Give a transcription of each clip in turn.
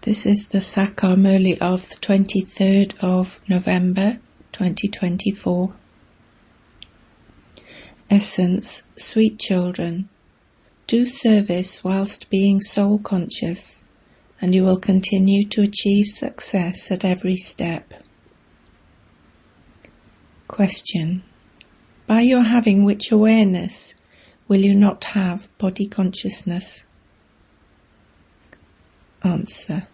This is the Sakar Murli of the 23rd of November 2024. Essence, sweet children, do service whilst being soul conscious, and you will continue to achieve success at every step. Question: by your having which awareness will you not have body consciousness? Answer: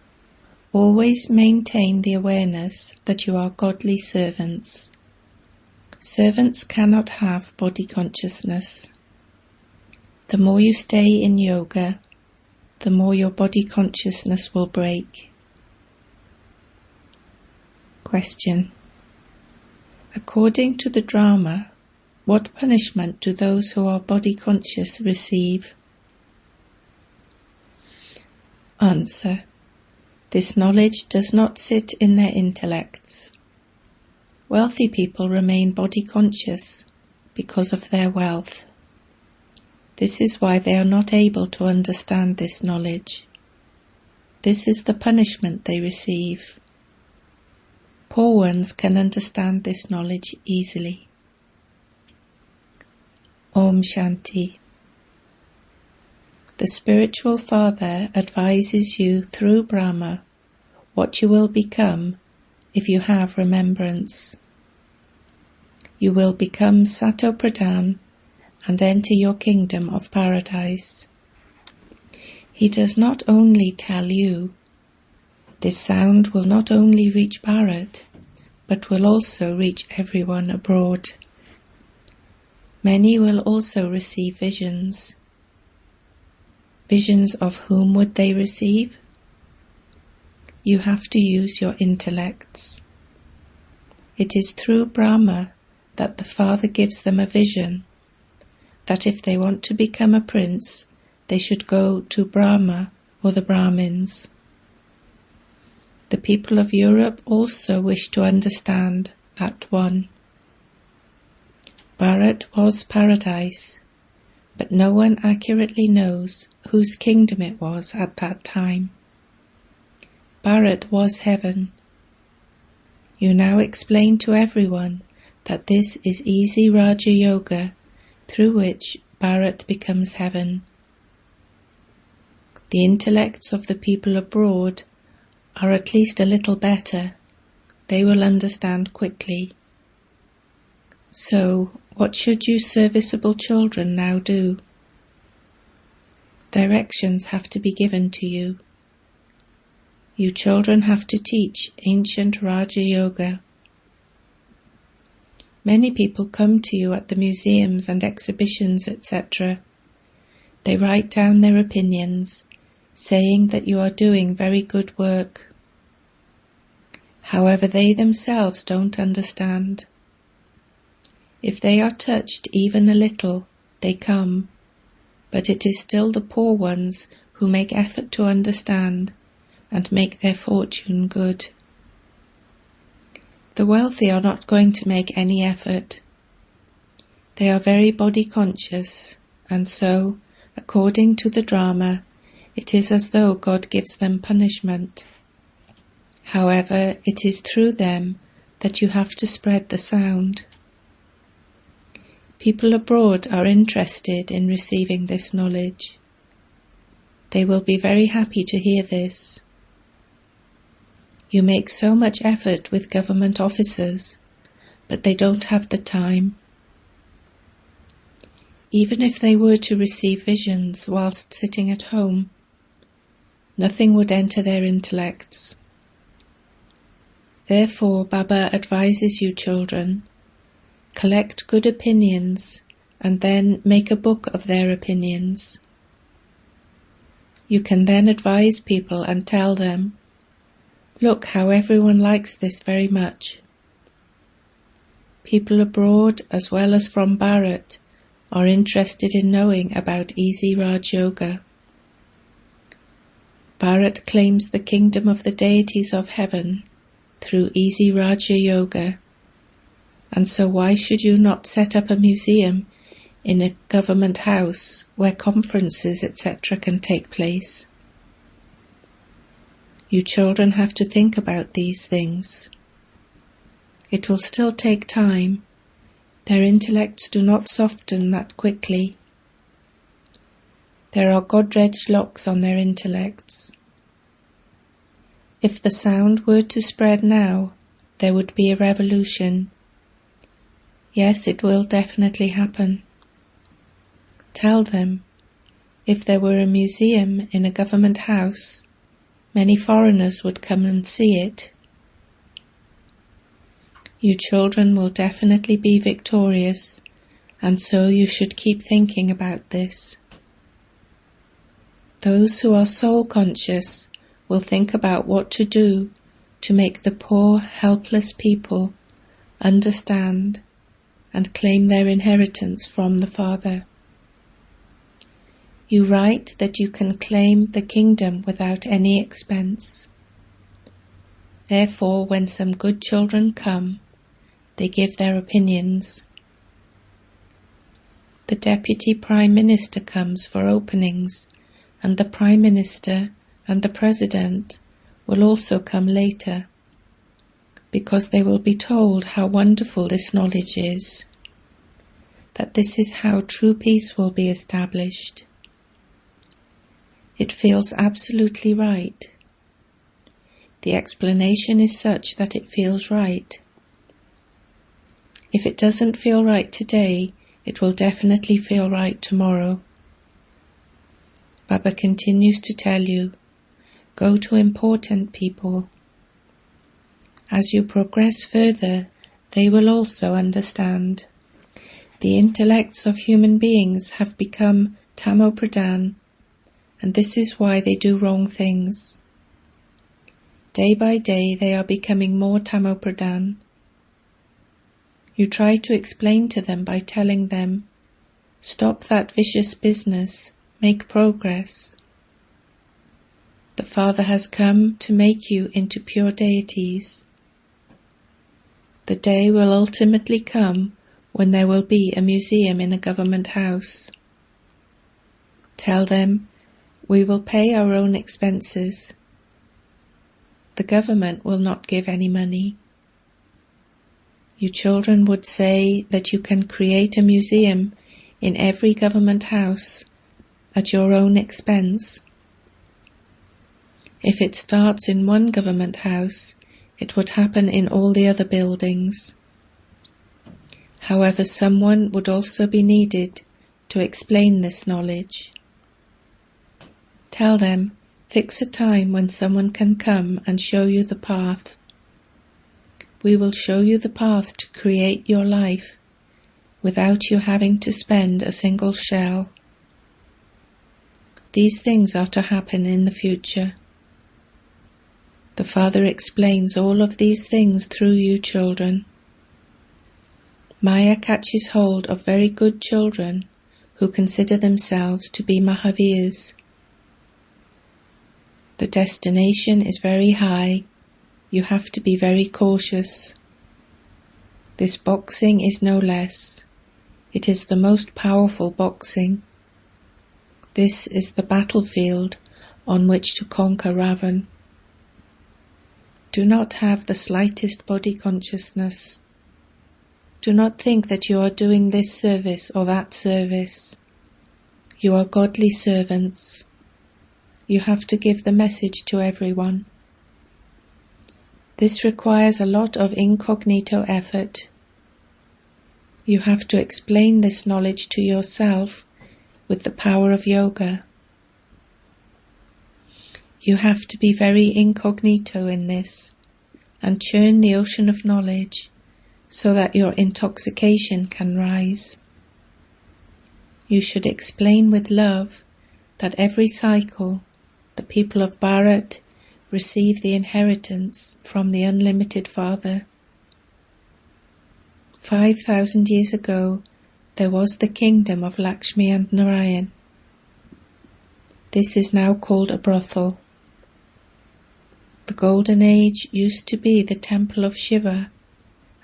always maintain the awareness that you are godly servants. Servants cannot have body consciousness. The more you stay in yoga, the more your body consciousness will break. Question: according to the drama, what punishment do those who are body conscious receive? Answer: this knowledge does not sit in their intellects. Wealthy people remain body conscious because of their wealth. This is why they are not able to understand this knowledge. This is the punishment they receive. Poor ones can understand this knowledge easily. Om Shanti. The spiritual father advises you through Brahma what you will become if you have remembrance. You will become Sato Pradhan and enter your kingdom of paradise. He does not only tell you. This sound will not only reach Bharat, but will also reach everyone abroad. Many will also receive visions. Visions of whom would they receive? You have to use your intellects. It is through Brahma that the Father gives them a vision, that if they want to become a prince, they should go to Brahma or the Brahmins. The people of Europe also wish to understand that one. Bharat was paradise, but no one accurately knows whose kingdom it was at that time. Bharat was heaven. You now explain to everyone that this is easy Raja Yoga, through which Bharat becomes heaven. The intellects of the people abroad are at least a little better. They will understand quickly. So, what should you serviceable children now do? Directions have to be given to you. You children have to teach ancient Raja Yoga. Many people come to you at the museums and exhibitions, etc. They write down their opinions, saying that you are doing very good work. However, they themselves don't understand. If they are touched even a little, they come, but it is still the poor ones who make effort to understand and make their fortune good. The wealthy are not going to make any effort. They are very body conscious, and so, according to the drama, it is as though God gives them punishment. However, it is through them that you have to spread the sound. People abroad are interested in receiving this knowledge. They will be very happy to hear this. You make so much effort with government officers, but they don't have the time. Even if they were to receive visions whilst sitting at home, nothing would enter their intellects. Therefore, Baba advises you children, collect good opinions and then make a book of their opinions. You can then advise people and tell them, look how everyone likes this very much. People abroad as well as from Bharat are interested in knowing about easy Raj Yoga. Bharat claims the kingdom of the deities of heaven through easy Raja Yoga, and so why should you not set up a museum in a government house where conferences etc. can take place? You children have to think about these things. It will still take time. Their intellects do not soften that quickly. There are God-dredged locks on their intellects. If the sound were to spread now, there would be a revolution. Yes, it will definitely happen. Tell them, if there were a museum in a government house, many foreigners would come and see it. You children will definitely be victorious, and so you should keep thinking about this. Those who are soul-conscious will think about what to do to make the poor, helpless people understand and claim their inheritance from the Father. You write that you can claim the kingdom without any expense. Therefore, when some good children come, they give their opinions. The Deputy Prime Minister comes for openings, and the Prime Minister and the President will also come later, because they will be told how wonderful this knowledge is, that this is how true peace will be established. It feels absolutely right. The explanation is such that it feels right. If it doesn't feel right today, it will definitely feel right tomorrow. Baba continues to tell you, go to important people. As you progress further, they will also understand. The intellects of human beings have become tamo-pradhan, and this is why they do wrong things. Day by day they are becoming more tamo-pradhan. You try to explain to them by telling them, stop that vicious business, make progress. The Father has come to make you into pure deities. The day will ultimately come when there will be a museum in a government house. Tell them, we will pay our own expenses. The government will not give any money. You children would say that you can create a museum in every government house at your own expense. If it starts in one government house, it would happen in all the other buildings. However, someone would also be needed to explain this knowledge. Tell them, fix a time when someone can come and show you the path. We will show you the path to create your life without you having to spend a single shell. These things are to happen in the future. The Father explains all of these things through you children. Maya catches hold of very good children who consider themselves to be Mahavirs. The destination is very high. You have to be very cautious. This boxing is no less. It is the most powerful boxing. This is the battlefield on which to conquer Ravan. Do not have the slightest body consciousness. Do not think that you are doing this service or that service. You are godly servants. You have to give the message to everyone. This requires a lot of incognito effort. You have to explain this knowledge to yourself with the power of yoga. You have to be very incognito in this and churn the ocean of knowledge so that your intoxication can rise. You should explain with love that every cycle the people of Bharat receive the inheritance from the unlimited Father. 5,000 years ago, there was the kingdom of Lakshmi and Narayan. This is now called a brothel. The Golden Age used to be the temple of Shiva,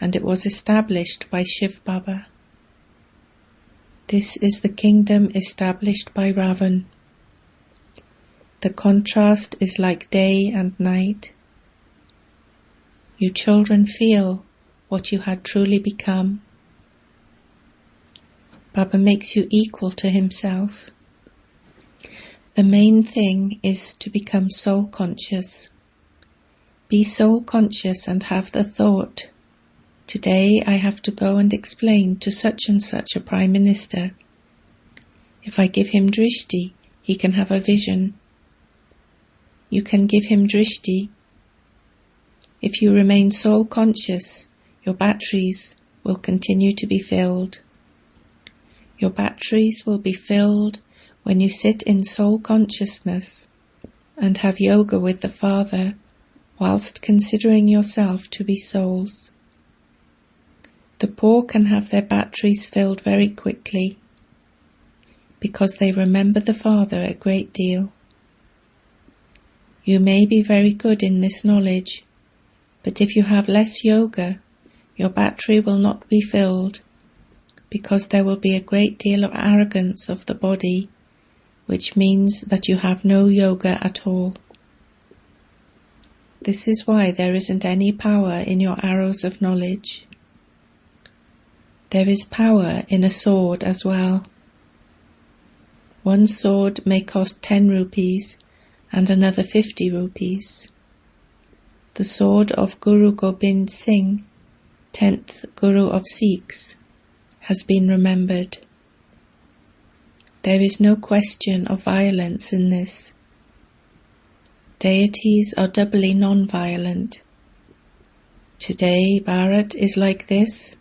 and it was established by shivbaba. This is the kingdom established by Ravan. The contrast is like day and night. You children feel what you had truly become. Baba makes you equal to himself. The main thing is to become soul conscious. Be soul conscious and have the thought, today I have to go and explain to such and such a Prime Minister. If I give him drishti, he can have a vision. You can give him drishti. If you remain soul conscious, your batteries will continue to be filled. Your batteries will be filled when you sit in soul consciousness and have yoga with the Father whilst considering yourself to be souls. The poor can have their batteries filled very quickly because they remember the Father a great deal. You may be very good in this knowledge, but if you have less yoga, your battery will not be filled because there will be a great deal of arrogance of the body, which means that you have no yoga at all. This is why there isn't any power in your arrows of knowledge. There is power in a sword as well. One sword may cost 10 rupees and another 50 rupees. The sword of Guru Gobind Singh, 10th Guru of Sikhs, has been remembered. There is no question of violence in this. Deities are doubly non-violent. Today Bharat is like this,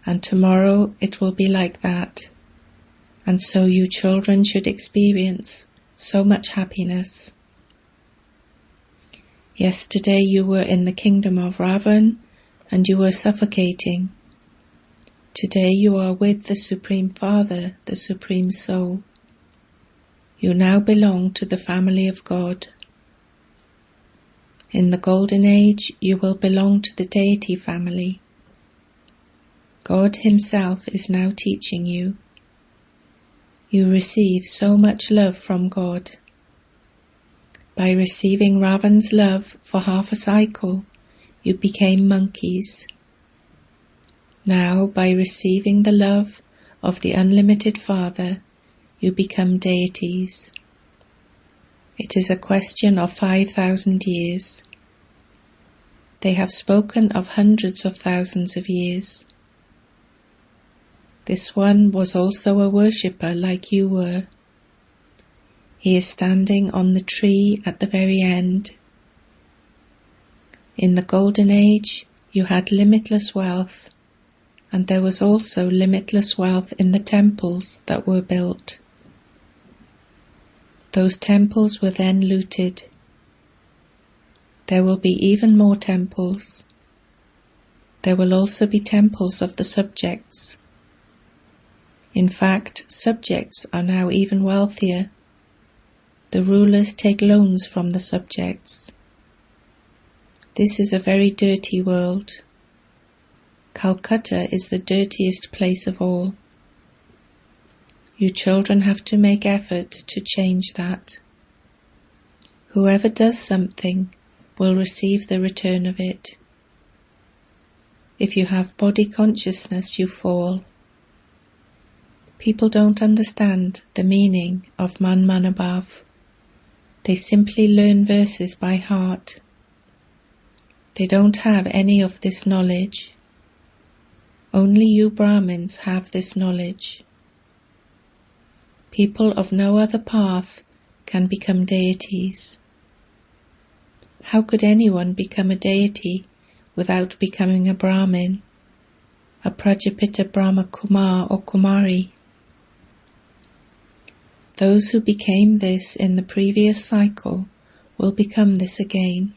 and tomorrow it will be like that. And so you children should experience so much happiness. Yesterday you were in the kingdom of Ravan and you were suffocating. Today you are with the Supreme Father, the Supreme Soul. You now belong to the family of God. In the Golden Age you will belong to the deity family. God Himself is now teaching you. You receive so much love from God. By receiving Ravan's love for half a cycle, you became monkeys. Now, by receiving the love of the unlimited Father, you become deities. It is a question of 5,000 years. They have spoken of hundreds of thousands of years. This one was also a worshipper like you were. He is standing on the tree at the very end. In the Golden Age, you had limitless wealth, and there was also limitless wealth in the temples that were built. Those temples were then looted. There will be even more temples. There will also be temples of the subjects. In fact, subjects are now even wealthier. The rulers take loans from the subjects. This is a very dirty world. Calcutta is the dirtiest place of all. You children have to make effort to change that. Whoever does something will receive the return of it. If you have body consciousness, you fall. People don't understand the meaning of Man Man Above. They simply learn verses by heart. They don't have any of this knowledge. Only you Brahmins have this knowledge. People of no other path can become deities. How could anyone become a deity without becoming a Brahmin, a Prajapita Brahma Kumar or Kumari? Those who became this in the previous cycle will become this again.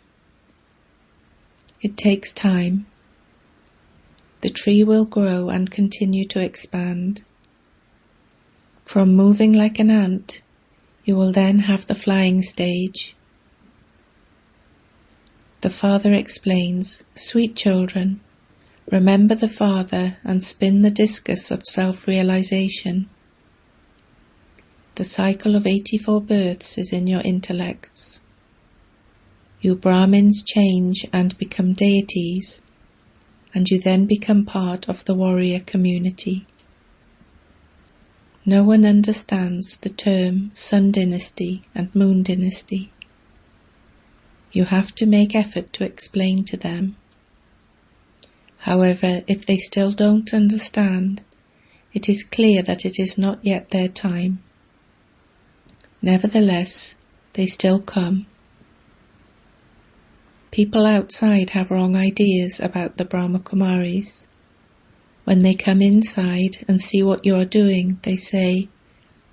It takes time. The tree will grow and continue to expand. From moving like an ant, you will then have the flying stage. The Father explains, "Sweet children, remember the Father and spin the discus of self-realization. The cycle of 84 births is in your intellects. You Brahmins change and become deities, and you then become part of the warrior community. No one understands the term Sun Dynasty and Moon Dynasty. You have to make effort to explain to them. However, if they still don't understand, it is clear that it is not yet their time. Nevertheless, they still come. People outside have wrong ideas about the Brahma Kumaris. When they come inside and see what you are doing, they say,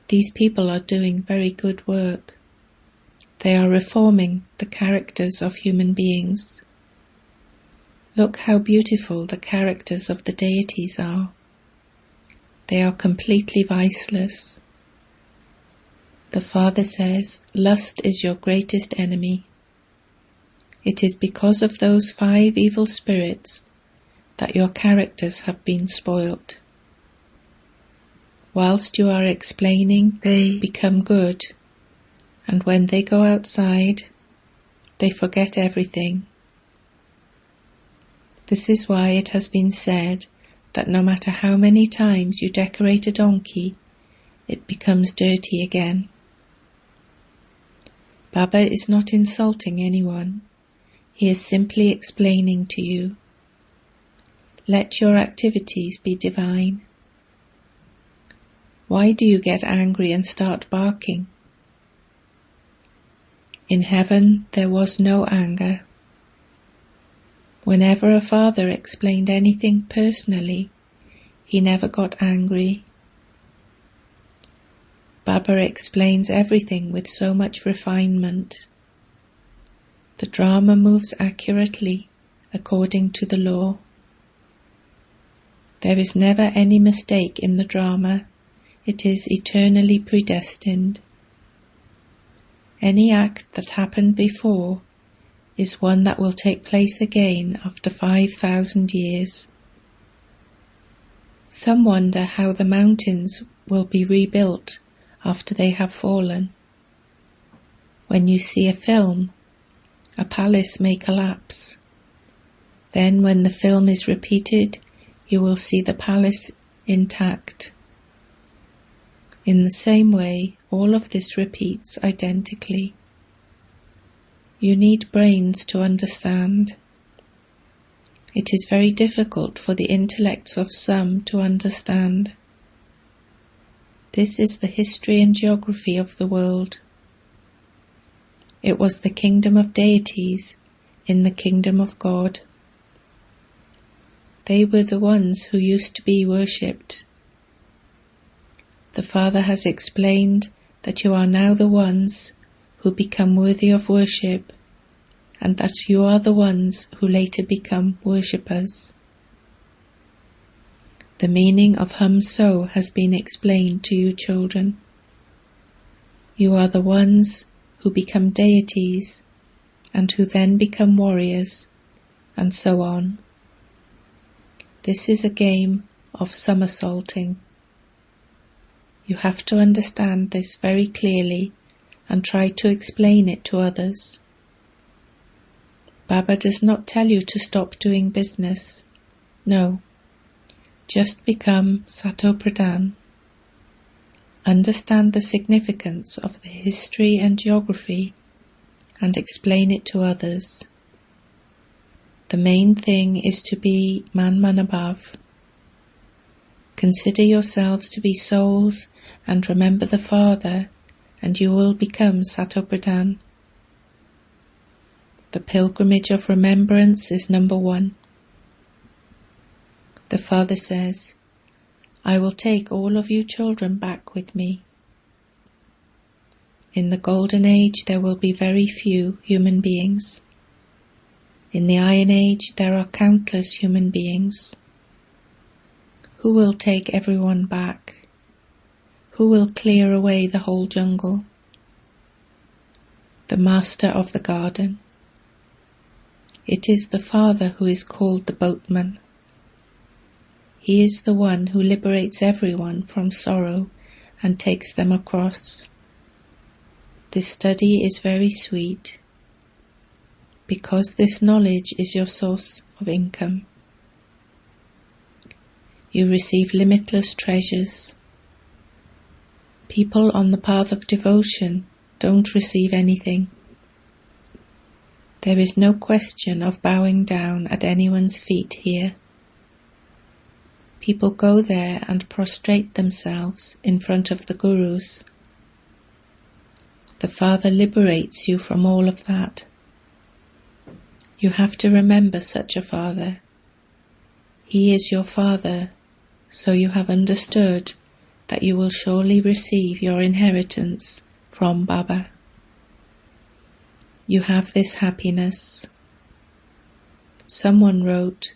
"These people are doing very good work. They are reforming the characters of human beings. Look how beautiful the characters of the deities are. They are completely viceless." The Father says, lust is your greatest enemy. It is because of those 5 evil spirits that your characters have been spoilt. Whilst you are explaining, they become good, and when they go outside, they forget everything. This is why it has been said that no matter how many times you decorate a donkey, it becomes dirty again. Baba is not insulting anyone. He is simply explaining to you. Let your activities be divine. Why do you get angry and start barking? In heaven there was no anger. Whenever a father explained anything personally, he never got angry. Baba explains everything with so much refinement. The drama moves accurately according to the law. There is never any mistake in the drama. It is eternally predestined. Any act that happened before is one that will take place again after 5,000 years. Some wonder how the mountains will be rebuilt after they have fallen. When you see a film, a palace may collapse. Then when the film is repeated, you will see the palace intact. In the same way, all of this repeats identically. You need brains to understand. It is very difficult for the intellects of some to understand. This is the history and geography of the world. It was the kingdom of deities in the kingdom of God. They were the ones who used to be worshipped. The Father has explained that you are now the ones who become worthy of worship, and that you are the ones who later become worshippers. The meaning of Hum So has been explained to you children. You are the ones who become deities, and who then become warriors, and so on. This is a game of somersaulting. You have to understand this very clearly and try to explain it to others. Baba does not tell you to stop doing business. No. Just become Sato Pradhan. Understand the significance of the history and geography and explain it to others. The main thing is to be Man above. Consider yourselves to be souls and remember the Father, and you will become Sato Pradhan. The pilgrimage of remembrance is number 1. The Father says, I will take all of you children back with me. In the Golden Age there will be very few human beings. In the Iron Age there are countless human beings. Who will take everyone back? Who will clear away the whole jungle? The Master of the Garden. It is the Father who is called the boatman. He is the one who liberates everyone from sorrow and takes them across. This study is very sweet, because this knowledge is your source of income. You receive limitless treasures. People on the path of devotion don't receive anything. There is no question of bowing down at anyone's feet here. People go there and prostrate themselves in front of the gurus. The Father liberates you from all of that. You have to remember such a Father. He is your Father, so you have understood that you will surely receive your inheritance from Baba. You have this happiness. Someone wrote,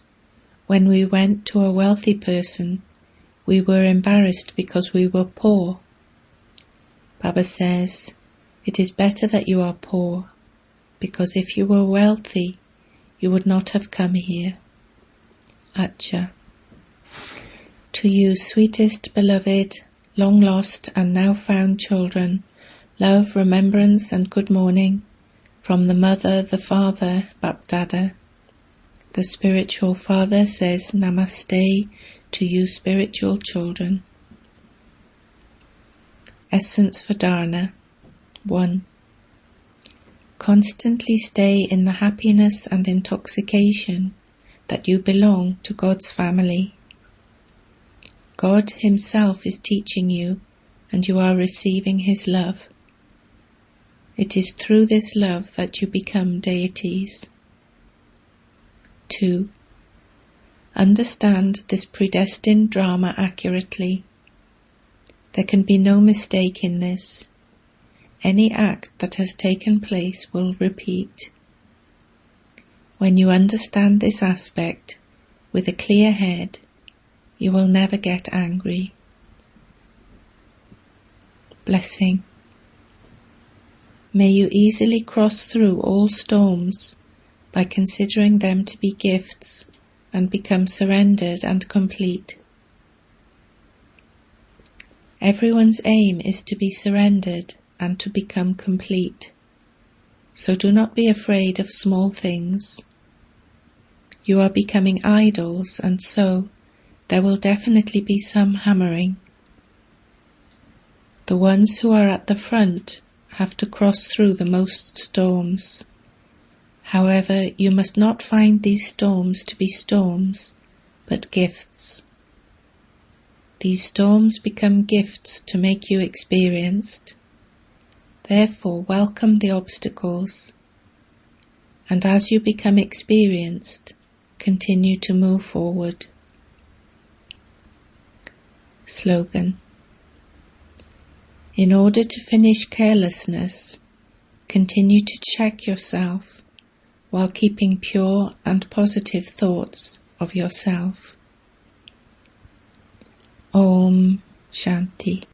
when we went to a wealthy person, we were embarrassed because we were poor. Baba says, it is better that you are poor, because if you were wealthy, you would not have come here. Acha. To you, sweetest, beloved, long lost and now found children, love, remembrance and good morning from the Mother, the Father, BapDada. The spiritual Father says Namaste to you, spiritual children. Essence for Dharana. 1. Constantly stay in the happiness and intoxication that you belong to God's family. God Himself is teaching you, and you are receiving His love. It is through this love that you become deities. 2. Understand this predestined drama accurately. There can be no mistake in this. Any act that has taken place will repeat. When you understand this aspect with a clear head, you will never get angry. Blessing. May you easily cross through all storms by considering them to be gifts and become surrendered and complete. Everyone's aim is to be surrendered and to become complete. So do not be afraid of small things. You are becoming idols, and so there will definitely be some hammering. The ones who are at the front have to cross through the most storms. However, you must not find these storms to be storms, but gifts. These storms become gifts to make you experienced. Therefore, welcome the obstacles, and as you become experienced, continue to move forward. Slogan. In order to finish carelessness, continue to check yourself while keeping pure and positive thoughts of yourself. Om Shanti.